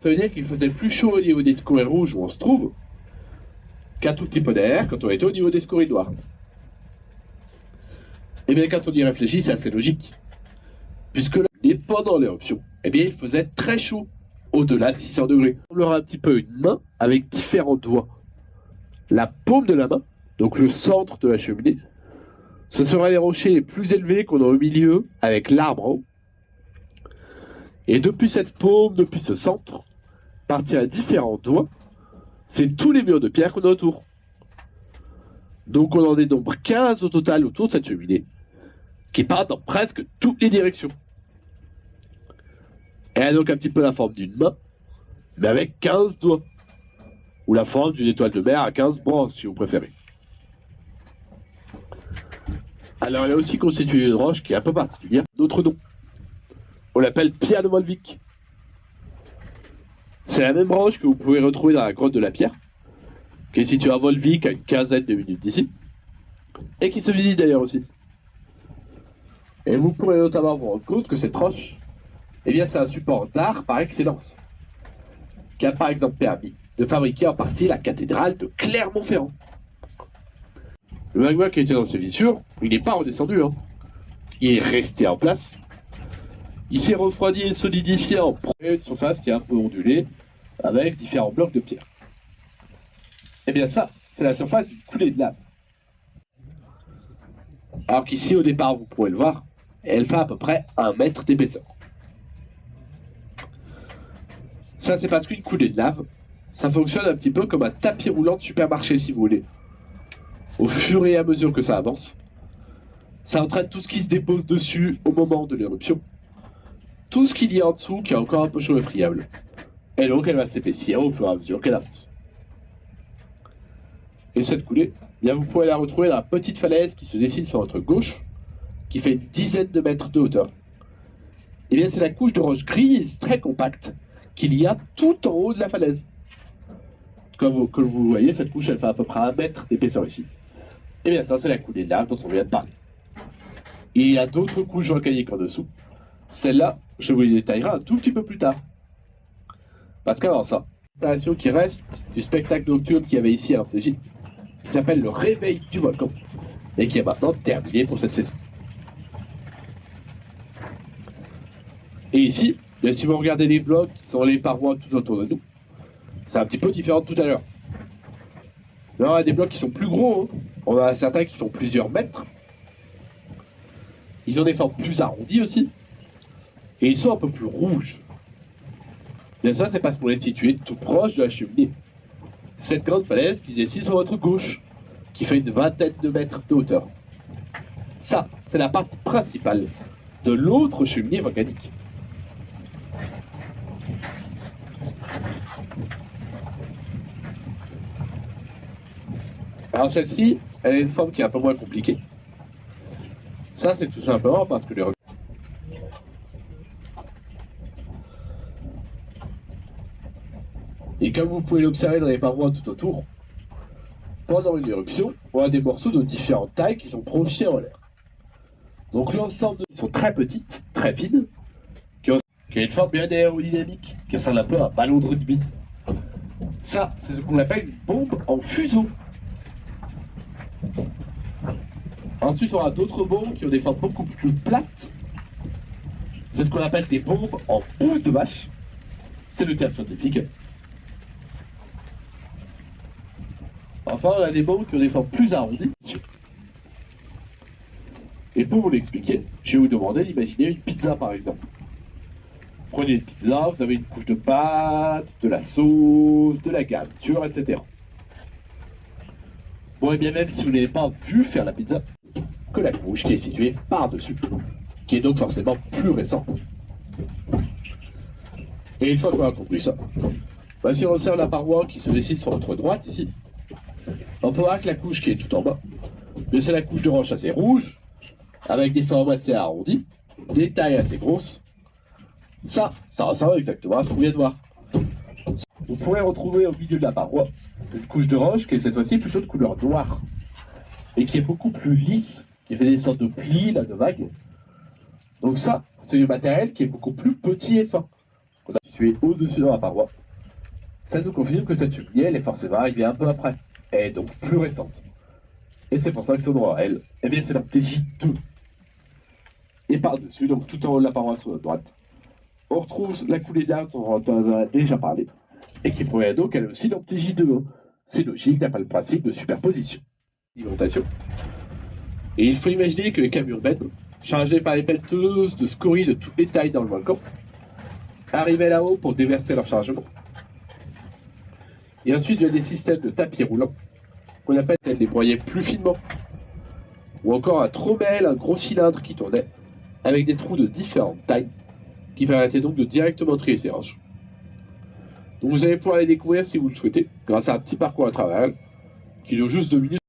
Ça veut dire qu'il faisait plus chaud au niveau des scories rouges où on se trouve qu'un tout petit peu derrière quand on était au niveau des scories noirs. Et bien quand on y réfléchit, c'est assez logique. Puisque là, et pendant l'éruption, eh bien il faisait très chaud, au-delà de 600 degrés. On aura un petit peu une main avec différents doigts. La paume de la main, donc le centre de la cheminée, ce seraient les rochers les plus élevés qu'on a au milieu, avec l'arbre en haut. Et depuis cette paume, depuis ce centre, partir à différents doigts, c'est tous les murs de pierre qu'on a autour. Donc on en dénombre 15 au total autour de cette cheminée, qui partent dans presque toutes les directions. Elle a donc un petit peu la forme d'une main, mais avec 15 doigts. Ou la forme d'une étoile de mer à 15 branches, si vous préférez. Alors elle est aussi constituée d'une roche qui est un peu particulière, d'autres noms. On l'appelle pierre de Volvic. C'est la même roche que vous pouvez retrouver dans la grotte de la Pierre, qui est située à Volvic à une quinzaine de minutes d'ici, et qui se visite d'ailleurs aussi. Et vous pourrez notamment vous rendre compte que cette roche, eh bien c'est un support d'art par excellence, qui a par exemple permis de fabriquer en partie la cathédrale de Clermont-Ferrand. Le magma qui était dans ces fissures, il n'est pas redescendu, hein. Il est resté en place. Il s'est refroidi et solidifié en une surface qui est un peu ondulée, avec différents blocs de pierre. Et bien ça, c'est la surface d'une coulée de lave. Alors qu'ici, au départ, vous pourrez le voir, elle fait à peu près 1 mètre d'épaisseur. Ça, c'est parce qu'une coulée de lave, ça fonctionne un petit peu comme un tapis roulant de supermarché, si vous voulez. Au fur et à mesure que ça avance, ça entraîne tout ce qui se dépose dessus au moment de l'éruption. Tout ce qu'il y a en dessous qui est encore un peu chaud et friable. Et donc elle va s'épaissir au fur et à mesure qu'elle avance. Et cette coulée, bien vous pourrez la retrouver dans la petite falaise qui se dessine sur votre gauche, qui fait une dizaine de mètres de hauteur. Et bien c'est la couche de roche grise très compacte qu'il y a tout en haut de la falaise. Comme vous voyez, cette couche elle fait à peu près 1 mètre d'épaisseur ici. Et bien ça c'est la coulée de lave dont on vient de parler. Et il y a d'autres couches volcaniques en dessous. Celle-là, je vous les détaillerai un tout petit peu plus tard. Parce qu'avant ça, l'installation qui reste du spectacle nocturne qu'il y avait ici à Amfléchine, qui s'appelle le réveil du volcan, et qui est maintenant terminé pour cette saison. Et ici, bien, si vous regardez les blocs qui sont les parois tout autour de nous, c'est un petit peu différent de tout à l'heure. Là, on a des blocs qui sont plus gros, hein. On a certains qui font plusieurs mètres. Ils ont des formes plus arrondies aussi. Et ils sont un peu plus rouges. Bien ça, c'est parce qu'on est situé tout proche de la cheminée. Cette grande falaise qui se dessine sur votre gauche, qui fait une vingtaine de mètres de hauteur. Ça, c'est la partie principale de l'autre cheminée volcanique. Alors celle-ci, elle a une forme qui est un peu moins compliquée. Ça, c'est tout simplement parce que les et comme vous pouvez l'observer dans les parois tout autour, pendant une éruption, on a des morceaux de différentes tailles qui sont projetés en l'air. Donc l'ensemble sont très petites, très fines, qui ont une forme bien aérodynamique, qui ressemble un peu à un ballon de rugby. Ça, c'est ce qu'on appelle une bombe en fuseau. Ensuite, on a d'autres bombes qui ont des formes beaucoup plus plates. C'est ce qu'on appelle des bombes en pouce de vache. C'est le terme scientifique. Enfin, on a des bombes qui ont des formes plus arrondies. Et pour vous l'expliquer, je vais vous demander d'imaginer une pizza par exemple. Prenez une pizza, vous avez une couche de pâte, de la sauce, de la garniture, etc. Bon, et bien même si vous n'avez pas vu faire la pizza, que la couche qui est située par-dessus, qui est donc forcément plus récente. Et une fois qu'on a compris ça, bah, si on observe la paroi qui se dessine sur votre droite ici, on peut voir que la couche qui est tout en bas, c'est la couche de roche assez rouge, avec des formes assez arrondies, des tailles assez grosses. Ça ressemble exactement à ce qu'on vient de voir. Vous pourrez retrouver au milieu de la paroi une couche de roche qui est cette fois-ci plutôt de couleur noire et qui est beaucoup plus lisse, qui fait des sortes de plis, là, de vagues. Donc ça, c'est du matériel qui est beaucoup plus petit et fin, qu'on a situé au-dessus de la paroi. Ça nous confirme que cette cheminée, elle est forcément arrivée un peu après, elle est donc plus récente. Et c'est pour ça que son endroit, elle, eh bien c'est la TJ2. Et par-dessus, donc tout en haut de la paroi sur la droite, on retrouve la coulée d'art dont on a déjà parlé, et qui provient donc elle aussi dans TJ2. C'est logique d'après le principe de superposition. Alimentation. Et il faut imaginer que les cames urbaines, chargées par les pelleteuses de scories de toutes les tailles dans le volcan, arrivaient là-haut pour déverser leur chargement. Et ensuite, il y a des systèmes de tapis roulants, qu'on appelle des broyés plus finement, ou encore un trommel, un gros cylindre qui tournait, avec des trous de différentes tailles, qui permettaient donc de directement trier ces roches. Donc vous allez pouvoir les découvrir si vous le souhaitez, grâce à un petit parcours à travers elles, qui dure juste 2 minutes.